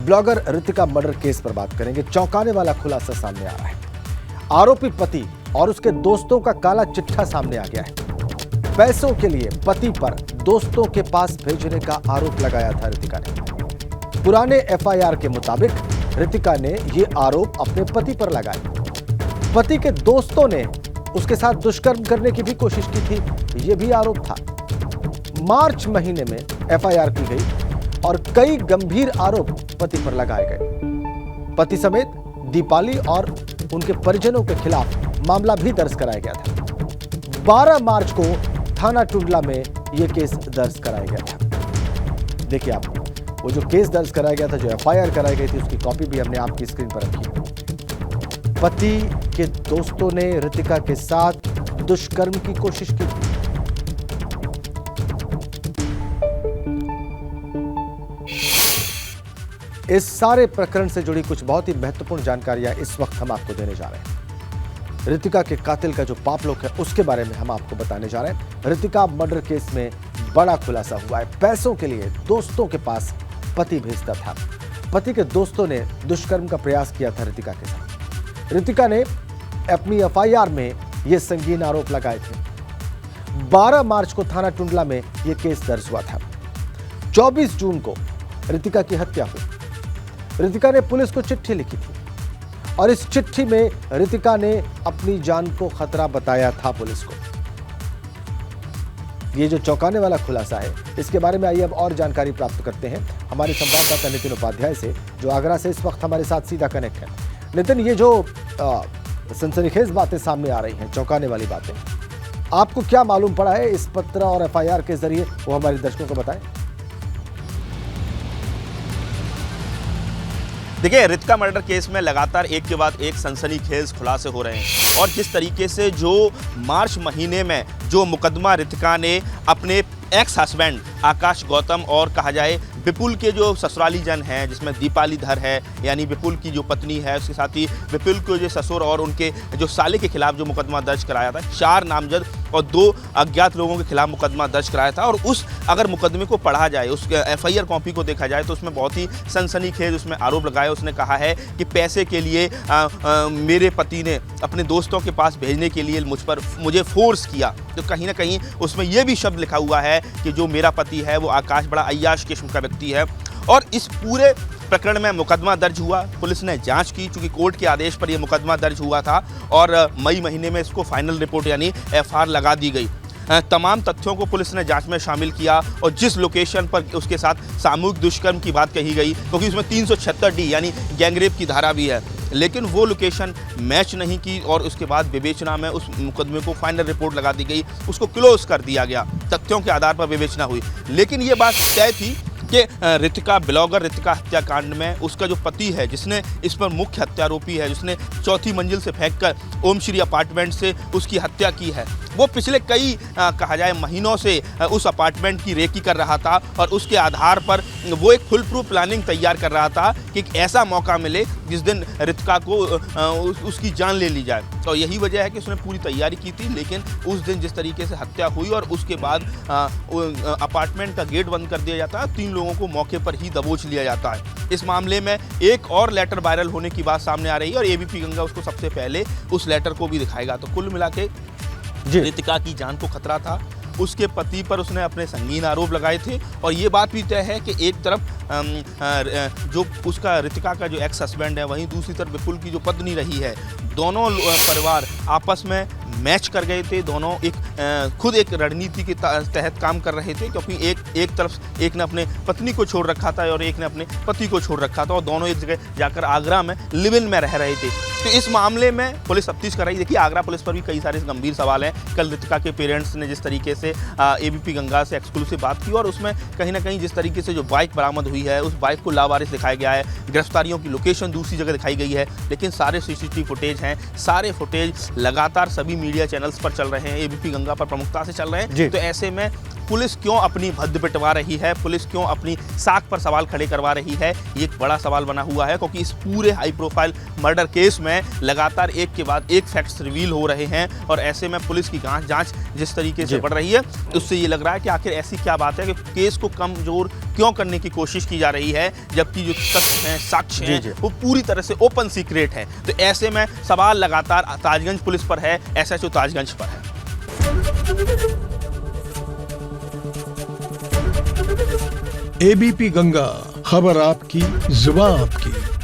Blogger Ritika murder case पर बात करेंगे। चौंकाने वाला खुलासा सामने आ रहा है। आरोपी पति और उसके दोस्तों का काला चिट्ठा सामने आ गया है। पैसों के लिए पति पर दोस्तों के पास भेजने का आरोप लगाया था ऋतिका ने। पुराने एफआईआर के मुताबिक ऋतिका ने यह आरोप अपने पति पर लगाया। पति के दोस्तों ने उसके साथ दुष्कर्म करने की भी कोशिश की थी, यह भी आरोप था। मार्च महीने में एफआईआर की गई और कई गंभीर आरोप पति पर लगाए गए। पति समेत दीपाली और उनके परिजनों के खिलाफ मामला भी दर्ज कराया गया था। 12 मार्च को थाना टुंडला में यह केस दर्ज कराया गया था। देखिए आप, वो जो केस दर्ज कराया गया था, जो एफआईआर कराई गई थी, उसकी कॉपी भी हमने आपकी स्क्रीन पर रखी है। पति के दोस्तों ने ऋतिका के साथ दुष्कर्म की कोशिश की थी। इस सारे प्रकरण से जुड़ी कुछ बहुत ही महत्वपूर्ण जानकारियां इस वक्त हम आपको देने जा रहे हैं। ऋतिका के कातिल का जो पापलोक है उसके बारे में हम आपको बताने जा रहे हैं। ऋतिका मर्डर केस में बड़ा खुलासा हुआ है। पैसों के लिए दोस्तों के पास पति भेजता था। पति के दोस्तों ने दुष्कर्म का प्रयास किया था ऋतिका के साथ। ऋतिका ने अपनी एफआईआर में ये संगीन आरोप लगाए थे। 12 मार्च को थाना टुंडला में यह केस दर्ज हुआ था। 24 जून को ऋतिका की हत्या हुई। ऋतिका ने पुलिस को चिट्ठी लिखी थी और इस चिट्ठी में ऋतिका ने अपनी जान को खतरा बताया था पुलिस को। ये जो चौंकाने वाला खुलासा है, इसके बारे में आइए अब और जानकारी प्राप्त करते हैं हमारे संवाददाता नितिन उपाध्याय से, जो आगरा से इस वक्त हमारे साथ सीधा कनेक्ट है। नितिन, ये जो सनसनीखेज बातें सामने आ रही हैं, चौंकाने वाली बातें, आपको क्या मालूम पड़ा है इस पत्र और एफआईआर के जरिए, वो हमारे दर्शकों को बताएं। देखिए, ऋतिका मर्डर केस में लगातार एक के बाद एक सनसनीखेज खुलासे हो रहे हैं और जिस तरीके से जो मार्च महीने में जो मुकदमा ऋतिका ने अपने एक्स हस्बैंड आकाश गौतम और कहा जाए विपुल के जो ससुराली जन हैं, जिसमें दीपाली धर है यानी विपुल की जो पत्नी है, उसके साथ ही विपुल के जो ससुर और उनके जो साले के खिलाफ जो मुकदमा दर्ज कराया था, 4 नामजद और 2 अज्ञात लोगों के खिलाफ मुकदमा दर्ज कराया था। और उस अगर मुकदमे को पढ़ा जाए, उस एफआईआर कॉपी को देखा जाए, तो उसमें बहुत ही सनसनीखेज उसमें आरोप लगाया। उसने कहा है कि पैसे के लिए मेरे पति ने अपने दोस्तों के पास भेजने के लिए मुझे फोर्स किया। तो कहीं ना कहीं उसमें यह भी शब्द लिखा हुआ है कि जो मेरा पति है वो आकाश बड़ा अय्याश किस्म का व्यक्ति है। और इस पूरे प्रकरण में मुकदमा दर्ज हुआ, पुलिस ने जांच की, चूंकि कोर्ट के आदेश पर यह मुकदमा दर्ज हुआ था और मई महीने में इसको फाइनल रिपोर्ट यानी एफआईआर लगा दी गई। तमाम तथ्यों को पुलिस ने जांच में शामिल किया और जिस लोकेशन पर उसके साथ सामूहिक दुष्कर्म की बात कही गई, क्योंकि उसमें 376D यानी गैंगरेप की धारा भी है, लेकिन वो लोकेशन मैच नहीं की और उसके बाद विवेचना में उस मुकदमे को फाइनल रिपोर्ट लगा दी गई, उसको क्लोज कर दिया गया। तथ्यों के आधार पर विवेचना हुई, लेकिन ये बात तय थी कि ब्लॉगर ऋतिका हत्याकांड में उसका जो पति है, जिसने इस पर मुख्य हत्यारोपी है, जिसने 4थी मंजिल से फेंककर ओम श्री अपार्टमेंट से उसकी हत्या की है, वो पिछले कई कहा जाए महीनों से उस अपार्टमेंट की रेकी कर रहा था और उसके आधार पर वो एक फुल प्रूफ प्लानिंग तैयार कर रहा था कि एक ऐसा मौका मिले जिस दिन ऋतिका को उसकी जान ले ली जाए। तो यही वजह है कि उसने पूरी तैयारी की थी, लेकिन उस दिन जिस तरीके से हत्या हुई और उसके बाद अपार्टमेंट का गेट बंद कर दिया जाता है, 3 लोगों को मौके पर ही दबोच लिया जाता है। इस मामले में एक और लेटर वायरल होने की बात सामने आ रही है और एबीपी गंगा उसको सबसे पहले उस लेटर को भी दिखाएगा। तो कुल मिला के ऋतिका की जान को खतरा था, उसके पति पर उसने अपने संगीन आरोप लगाए थे और ये बात भी तय है कि एक तरफ जो उसका ऋतिका का जो एक्स हस्बैंड है, वहीं दूसरी तरफ विपुल की जो पत्नी रही है, दोनों परिवार आपस में मैच कर गए थे। दोनों खुद एक रणनीति के तहत काम कर रहे थे, क्योंकि एक तरफ एक ने अपने पत्नी को छोड़ रखा था और एक ने अपने पति को छोड़ रखा था और दोनों एक जगह जाकर आगरा में लिव इन में रह रहे थे। तो इस मामले में पुलिस तफ्तीश कर रही है। देखिए, आगरा पुलिस पर भी कई सारे गंभीर सवाल हैं। कल ऋतिका के पेरेंट्स ने जिस तरीके से एबीपी गंगा से एक्सक्लूसिव बात की और उसमें कहीं ना कहीं जिस तरीके से जो बाइक बरामद हुई है, उस बाइक को लावारिस दिखाया गया है, गिरफ्तारियों की लोकेशन दूसरी जगह दिखाई गई है, लेकिन सारे सीसीटीवी फुटेज हैं, सारे फुटेज लगातार सभी मीडिया चैनल्स पर चल रहे हैं, एबीपी गंगा पर प्रमुखता से चल रहे हैं। तो ऐसे में पुलिस क्यों अपनी भद्द पिटवा रही है, पुलिस क्यों अपनी साख पर सवाल खड़े करवा रही है, ये एक बड़ा सवाल बना हुआ है। क्योंकि इस पूरे हाई प्रोफाइल मर्डर केस में लगातार एक के बाद एक फैक्ट्स रिवील हो रहे हैं और ऐसे में पुलिस की जांच जिस तरीके से बढ़ रही है उससे ये लग रहा है कि आखिर ऐसी क्या बात है कि केस को कमजोर क्यों करने की कोशिश की जा रही है, जबकि जो तथ्य हैं, साक्ष्य हैं, वो पूरी तरह से ओपन सीक्रेट है। तो ऐसे में सवाल लगातार ताजगंज पुलिस पर है, एसएचओ ताजगंज पर है। एबीपी गंगा, खबर आपकी, जुबान आपकी।